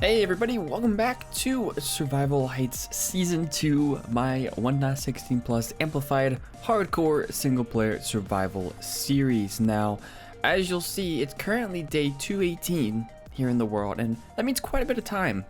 Hey everybody, welcome back to Survival Heights Season 2, my 1.16 plus amplified hardcore single player survival series. Now, as you'll see, it's currently day 218 here in the world, and that means quite a bit of time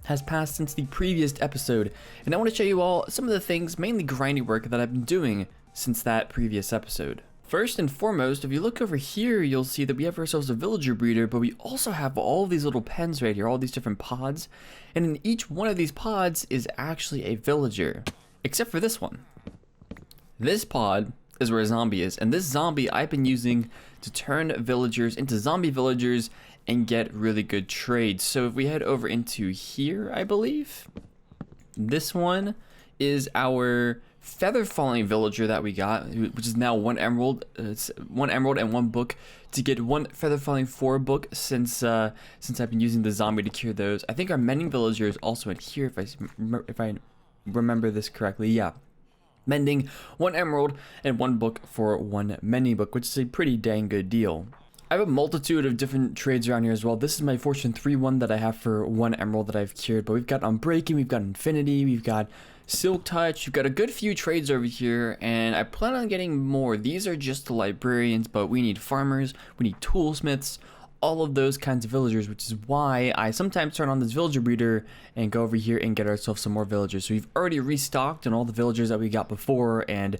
has passed since the previous episode, and I want to show you all some of the things, mainly grinding work, that I've been doing since that previous episode. First and foremost, if you look over here, you'll see that we have ourselves a villager breeder, but we also have all these little pens right here, all these different pods, and in each one of these pods is actually a villager, except for this one. This pod is where a zombie is, and this zombie I've been using to turn villagers into zombie villagers and get really good trades. So if we head over into here, I believe, this one is our feather falling villager that we got, which is now 1 emerald. It's 1 emerald and 1 book to get 1 feather falling 4 book since I've been using the zombie to cure those. I think our mending villager is also in here if I remember this correctly. Yeah, mending 1 emerald and 1 book for 1 mending book, which is a pretty dang good deal. I have a multitude of different trades around here as well. This is my Fortune 3 one that I have for 1 emerald that I've cured, but we've got Unbreaking, we've got Infinity, we've got Silk Touch, we've got a good few trades over here, and I plan on getting more. These are just the librarians, but we need farmers, we need toolsmiths, all of those kinds of villagers, which is why I sometimes turn on this villager breeder and go over here and get ourselves some more villagers. So we've already restocked on all the villagers that we got before, and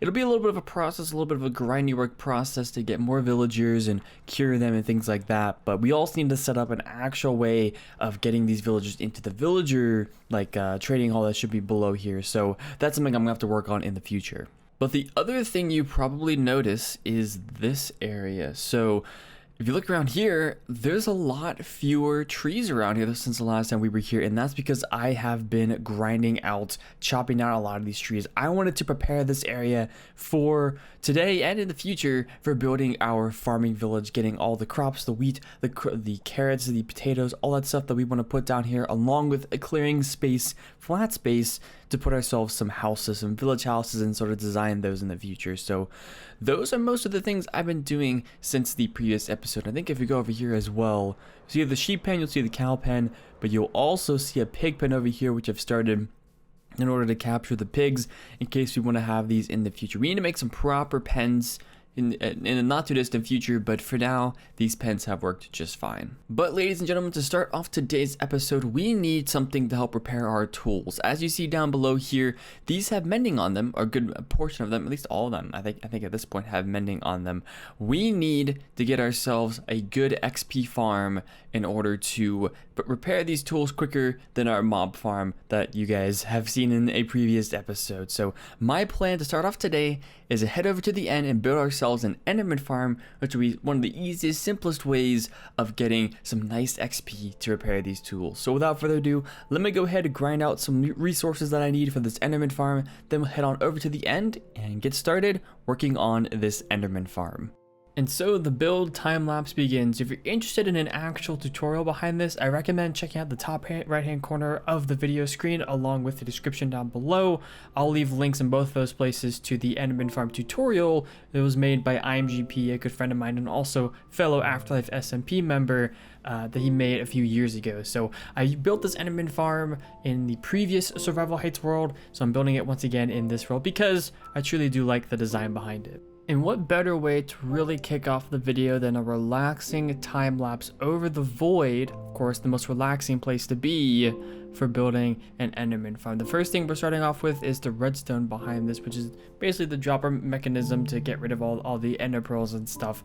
it'll be a little bit of a process, a little bit of a grindy work process to get more villagers and cure them and things like that. But we also need to set up an actual way of getting these villagers into the villager, like trading hall that should be below here. So that's something I'm gonna have to work on in the future. But the other thing you probably notice is this area. So if you look around here, there's a lot fewer trees around here since the last time we were here, and that's because I have been grinding out, chopping down a lot of these trees. I wanted to prepare this area for today and in the future for building our farming village, getting all the crops, the wheat, the carrots, the potatoes, all that stuff that we want to put down here, along with a clearing space, flat space, to put ourselves some houses, some village houses, and sort of design those in the future. So those are most of the things I've been doing since the previous episode. I think if you go over here as well, you'll see the sheep pen, you'll see the cow pen, but you'll also see a pig pen over here, which I've started in order to capture the pigs in case we want to have these in the future. We need to make some proper pens in a not too distant future, but for now, these pens have worked just fine. But ladies and gentlemen, to start off today's episode, we need something to help repair our tools. As you see down below here, these have mending on them, or a good portion of them, at least all of them, I think at this point have mending on them. We need to get ourselves a good XP farm in order to repair these tools quicker than our mob farm that you guys have seen in a previous episode. So my plan to start off today is to head over to the end and build ourselves an Enderman farm, which will be one of the easiest, simplest ways of getting some nice XP to repair these tools. So without further ado, let me go ahead and grind out some resources that I need for this Enderman farm, then we'll head on over to the end and get started working on this Enderman farm. And so the build time lapse begins. If you're interested in an actual tutorial behind this, I recommend checking out the top right hand corner of the video screen along with the description down below. I'll leave links in both those places to the Enderman farm tutorial that was made by IMGP, a good friend of mine, and also fellow Afterlife SMP member that he made a few years ago. So I built this Enderman farm in the previous Survival Heights world, so I'm building it once again in this world because I truly do like the design behind it. And what better way to really kick off the video than a relaxing time lapse over the void, of course the most relaxing place to be for building an Enderman farm. The first thing we're starting off with is the redstone behind this, which is basically the dropper mechanism to get rid of all the ender pearls and stuff.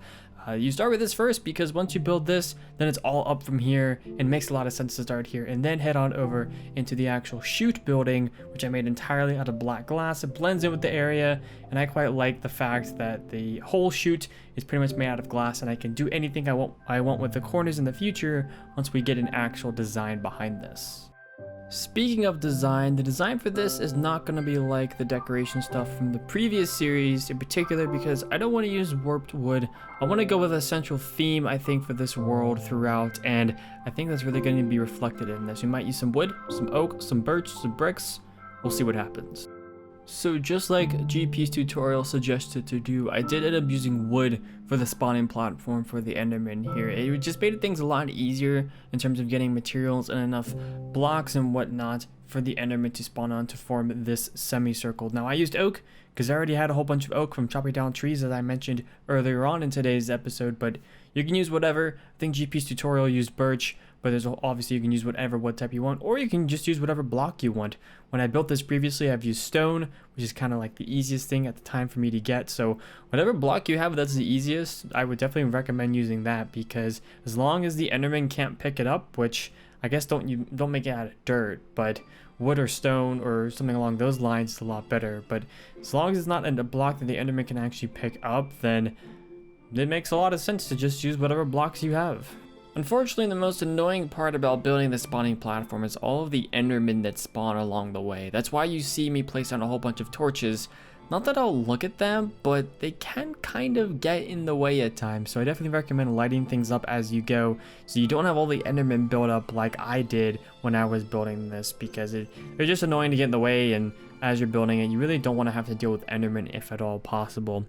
You start with this first because once you build this, then it's all up from here, and it makes a lot of sense to start here and then head on over into the actual chute building, which I made entirely out of black glass. It blends in with the area, and I quite like the fact that the whole chute is pretty much made out of glass, and I can do anything I want with the corners in the future once we get an actual design behind this. Speaking of design, the design for this is not going to be like the decoration stuff from the previous series, in particular because I don't want to use warped wood. I want to go with a central theme, I think, for this world throughout, and I think that's really going to be reflected in this. We might use some wood, some oak, some birch, some bricks. We'll see what happens. So just like GP's tutorial suggested to do, I did end up using wood for the spawning platform for the Enderman here. It just made things a lot easier in terms of getting materials and enough blocks and whatnot for the Enderman to spawn on to form this semicircle. Now I used oak because I already had a whole bunch of oak from chopping down trees, as I mentioned earlier on in today's episode, but you can use whatever. I think GP's tutorial used birch, but there's obviously you can use whatever wood type you want, or you can just use whatever block you want. When I built this previously, I've used stone, which is kind of like the easiest thing at the time for me to get. So whatever block you have that's the easiest, I would definitely recommend using that, because as long as the Enderman can't pick it up, which I guess don't make it out of dirt, but wood or stone or something along those lines is a lot better. But as long as it's not a block that the Enderman can actually pick up, then it makes a lot of sense to just use whatever blocks you have. Unfortunately, the most annoying part about building the spawning platform is all of the Endermen that spawn along the way. That's why you see me place down a whole bunch of torches. Not that I'll look at them, but they can kind of get in the way at times. So I definitely recommend lighting things up as you go, so you don't have all the Endermen build up like I did when I was building this, because they're just annoying to get in the way, and as you're building it, you really don't want to have to deal with Endermen if at all possible.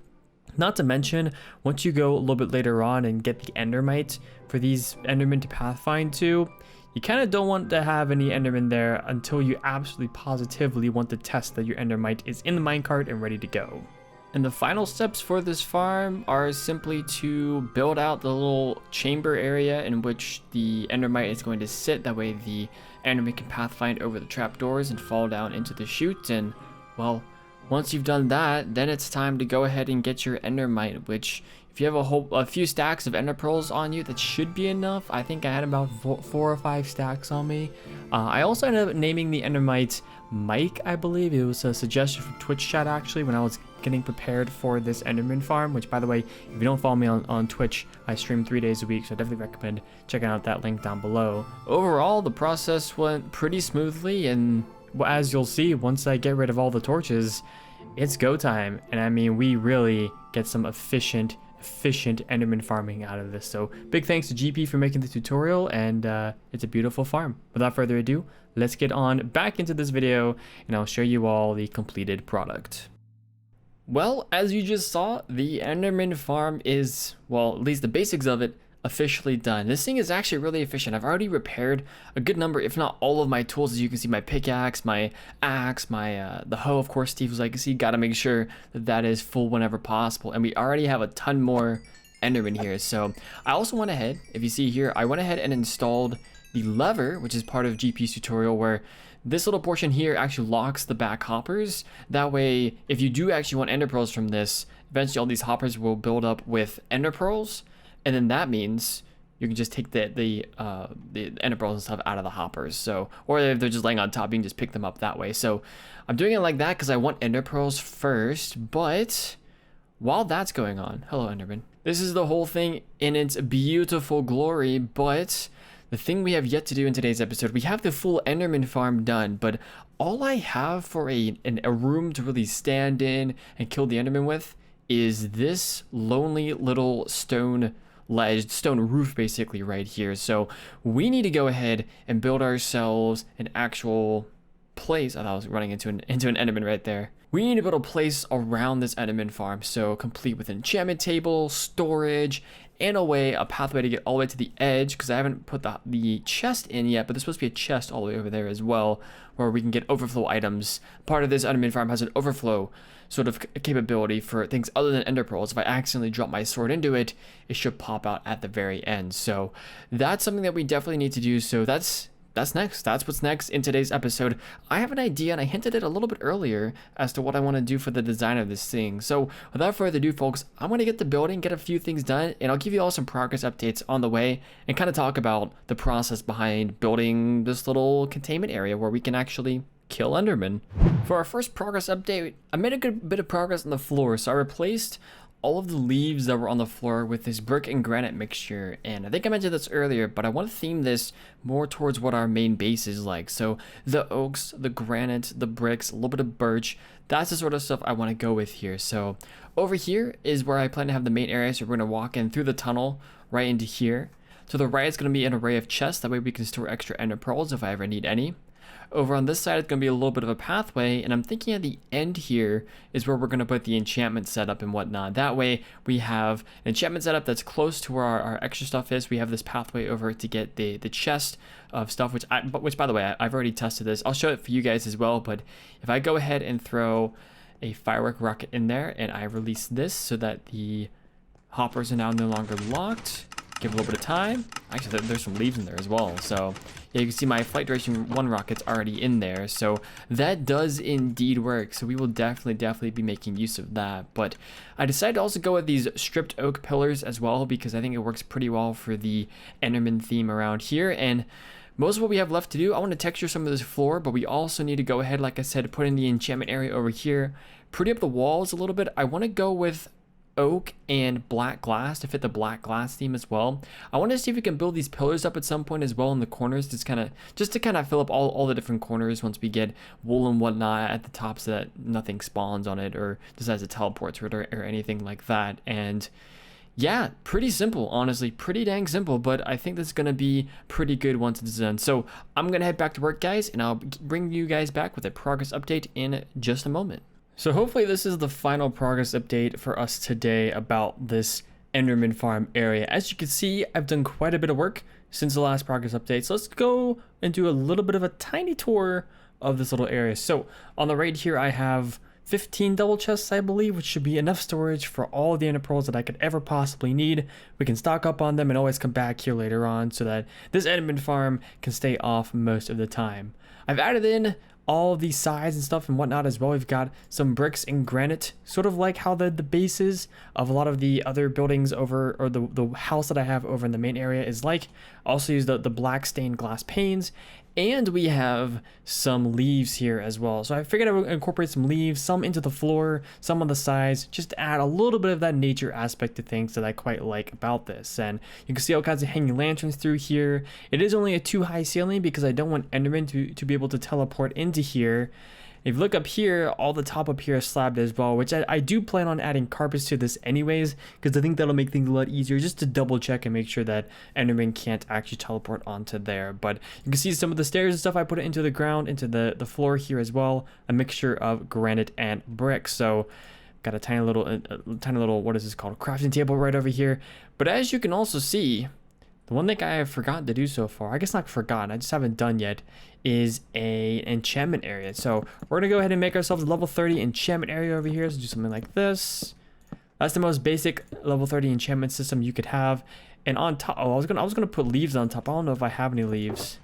Not to mention, once you go a little bit later on and get the Endermite for these Endermen to pathfind to, you kind of don't want to have any Endermen there until you absolutely positively want to test that your Endermite is in the minecart and ready to go. And the final steps for this farm are simply to build out the little chamber area in which the Endermite is going to sit. That way the Enderman can pathfind over the trapdoors and fall down into the chute. And, well, once you've done that, then it's time to go ahead and get your Endermite, which if you have a few stacks of Ender Pearls on you, that should be enough. I think I had about 4 or 5 stacks on me. I also ended up naming the Endermite Mike, I believe. It was a suggestion from Twitch chat, actually, when I was getting prepared for this Enderman farm, which, by the way, if you don't follow me on Twitch, I stream 3 days a week, so I definitely recommend checking out that link down below. Overall, the process went pretty smoothly, and as you'll see, once I get rid of all the torches, it's go time. And I mean, we really get some efficient Enderman farming out of this. So big thanks to GP for making the tutorial, and it's a beautiful farm. Without further ado, let's get on back into this video, and I'll show you all the completed product. Well, as you just saw, the Enderman farm is, well, at least the basics of it, officially done. This thing is actually really efficient. I've already repaired a good number, if not all of my tools. As you can see, my pickaxe, my axe, my the hoe, of course, Steve's Legacy. Got to make sure that that is full whenever possible. And we already have a ton more Enderman here. So I also went ahead, if you see here, I went ahead and installed the lever, which is part of GP's tutorial, where this little portion here actually locks the back hoppers. That way, if you do actually want Ender Pearls from this, eventually all these hoppers will build up with Ender Pearls. And then that means you can just take the Ender Pearls and stuff out of the hoppers. So, or if they're just laying on top, you can just pick them up that way. So I'm doing it like that because I want Ender Pearls first. But while that's going on, hello Enderman. This is the whole thing in its beautiful glory. But the thing we have yet to do in today's episode, we have the full Enderman farm done. But all I have for a room to really stand in and kill the Enderman with is this lonely little stone roof basically right here. So we need to go ahead and build ourselves an actual place. I thought I was running into an Enderman right there. We need to build a place around this Enderman farm, so complete with enchantment table, storage, and a pathway to get all the way to the edge, because I haven't put the chest in yet, but there's supposed to be a chest all the way over there as well, where we can get overflow items. Part of this Enderman farm has an overflow sort of capability for things other than Ender Pearls. If I accidentally drop my sword into it, it should pop out at the very end. So that's something that we definitely need to do. So that's next. That's what's next in today's episode. I have an idea, and I hinted it a little bit earlier as to what I want to do for the design of this thing. So without further ado, folks, I'm going to get to building, get a few things done, and I'll give you all some progress updates on the way and kind of talk about the process behind building this little containment area where we can actually kill Enderman. For our first progress update, I made a good bit of progress on the floor. So I replaced all of the leaves that were on the floor with this brick and granite mixture, and I think I mentioned this earlier, but I want to theme this more towards what our main base is like. So the oaks, the granite, the bricks, a little bit of birch, that's the sort of stuff I want to go with here. So over here is where I plan to have the main area, so we're going to walk in through the tunnel right into here. To the right is going to be an array of chests, that way we can store extra Ender Pearls if I ever need any. Over on this side, it's going to be a little bit of a pathway, and I'm thinking at the end here is where we're going to put the enchantment setup and whatnot. That way, we have an enchantment setup that's close to where our extra stuff is. We have this pathway over to get the chest of stuff, which by the way, I've already tested this. I'll show it for you guys as well, but if I go ahead and throw a firework rocket in there, and I release this so that the hoppers are now no longer locked. Give a little bit of time. Actually, there's some leaves in there as well. So yeah, you can see my flight duration 1 rocket's already in there. So that does indeed work. So we will definitely be making use of that. But I decided to also go with these stripped oak pillars as well, because I think it works pretty well for the Enderman theme around here. And most of what we have left to do, I want to texture some of this floor, but we also need to go ahead, like I said, put in the enchantment area over here, pretty up the walls a little bit. I want to go with oak and black glass to fit the black glass theme as well. I want to see if we can build these pillars up at some point as well in the corners, just to kind of fill up all the different corners once we get wool and whatnot at the top, so that nothing spawns on it or decides to teleport to it or anything like that. And yeah, pretty simple, honestly, pretty dang simple, but I think that's going to be pretty good once it's done. So I'm going to head back to work, guys, and I'll bring you guys back with a progress update in just a moment. So hopefully this is the final progress update for us today about this Enderman farm area. As you can see, I've done quite a bit of work since the last progress update. So let's go and do a little bit of a tiny tour of this little area. So on the right here, I have 15 double chests, I believe, which should be enough storage for all the ender pearls that I could ever possibly need. We can stock up on them and always come back here later on so that this Enderman farm can stay off most of the time. I've added in all these sides and stuff and whatnot as well. We've got some bricks and granite, sort of like how the bases of a lot of the other buildings over, or the house that I have over in the main area is like. Also use the black stained glass panes, and we have some leaves here as well. So I figured I would incorporate some leaves, some into the floor, some on the sides, just to add a little bit of that nature aspect to things that I quite like about this. And you can see all kinds of hanging lanterns through here. It is only a 2-high ceiling because I don't want Enderman to be able to teleport into here. If you look up here, all the top up here is slabbed as well, which I do plan on adding carpets to this anyways, because I think that'll make things a lot easier just to double check and make sure that Enderman can't actually teleport onto there. But you can see some of the stairs and stuff, I put it into the ground, into the floor here as well, a mixture of granite and brick. So got a tiny little, what is this called, crafting table right over here. But as you can also see, the one thing I have forgotten to do so far, I guess not forgotten, I just haven't done yet, is a enchantment area. So we're gonna go ahead and make ourselves a level 30 enchantment area over here. So do something like this. That's the most basic level 30 enchantment system you could have. And on top, I was gonna put leaves on top. I don't know if I have any leaves.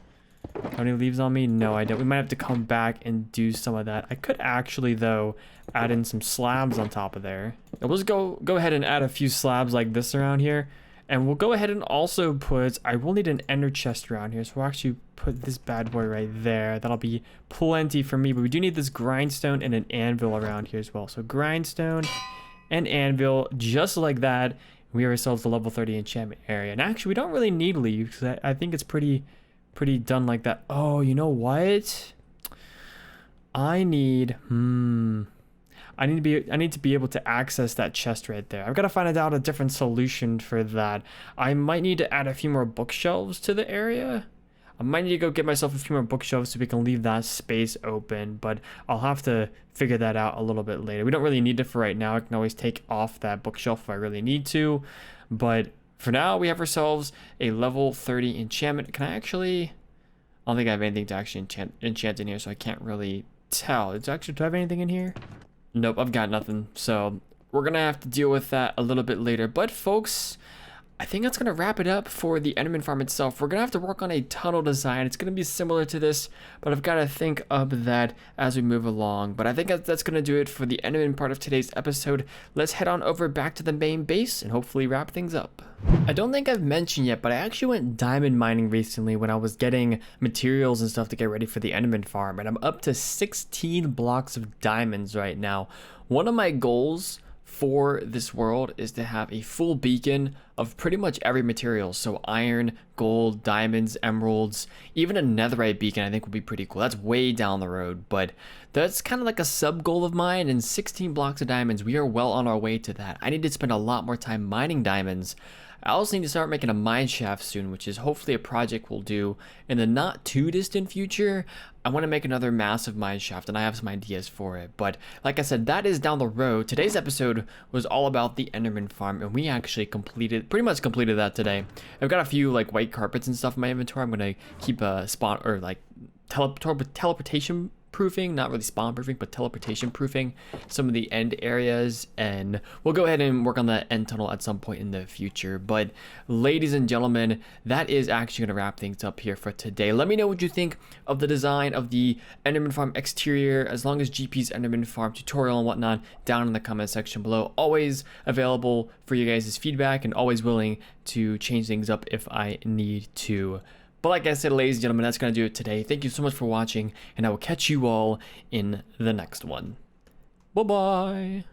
Have any leaves on me? No, I don't. We might have to come back and do some of that. I could actually, though, add in some slabs on top of there. We'll just go ahead and add a few slabs like this around here. And we'll go ahead and also put, I will need an ender chest around here. So we'll actually put this bad boy right there. That'll be plenty for me. But we do need this grindstone and an anvil around here as well. So grindstone and anvil, just like that. We have ourselves a level 30 enchantment area. And actually, we don't really need leaves, because I think it's pretty done like that. Oh, you know what? I need to be able to access that chest right there. I've got to find out a different solution for that. I might need to add a few more bookshelves to the area. I might need to go get myself a few more bookshelves so we can leave that space open, but I'll have to figure that out a little bit later. We don't really need it for right now. I can always take off that bookshelf if I really need to, but for now we have ourselves a level 30 enchantment. Can I actually, I don't think I have anything to actually enchant in here, so I can't really tell. Do I have anything in here? Nope, I've got nothing. So we're going to have to deal with that a little bit later. But folks, I think that's going to wrap it up for the Enderman farm itself. We're going to have to work on a tunnel design. It's going to be similar to this, but I've got to think of that as we move along. But I think that's going to do it for the Enderman part of today's episode. Let's head on over back to the main base and hopefully wrap things up. I don't think I've mentioned yet, but I actually went diamond mining recently when I was getting materials and stuff to get ready for the Enderman farm, and I'm up to 16 blocks of diamonds right now. One of my goals for this world is to have a full beacon of pretty much every material. So iron, gold, diamonds, emeralds, even a netherite beacon I think would be pretty cool. That's way down the road, but that's kind of like a sub goal of mine. And 16 blocks of diamonds, we are well on our way to that. I need to spend a lot more time mining diamonds. I also need to start making a mine shaft soon, which is hopefully a project we'll do in the not too distant future. I want to make another massive mine shaft, and I have some ideas for it. But like I said, that is down the road. Today's episode was all about the Enderman farm, and we actually pretty much completed that today. I've got a few like white carpets and stuff in my inventory. I'm gonna keep a spot or like teleportation proofing, not really spawn proofing, but teleportation proofing some of the end areas, and we'll go ahead and work on that end tunnel at some point in the future. But ladies and gentlemen, that is actually going to wrap things up here for today. Let me know what you think of the design of the Enderman farm exterior, as long as GP's Enderman farm tutorial and whatnot, down in the comment section below. Always available for you guys' feedback, and always willing to change things up if I need to. But like I said, ladies and gentlemen, that's going to do it today. Thank you so much for watching, and I will catch you all in the next one. Bye-bye.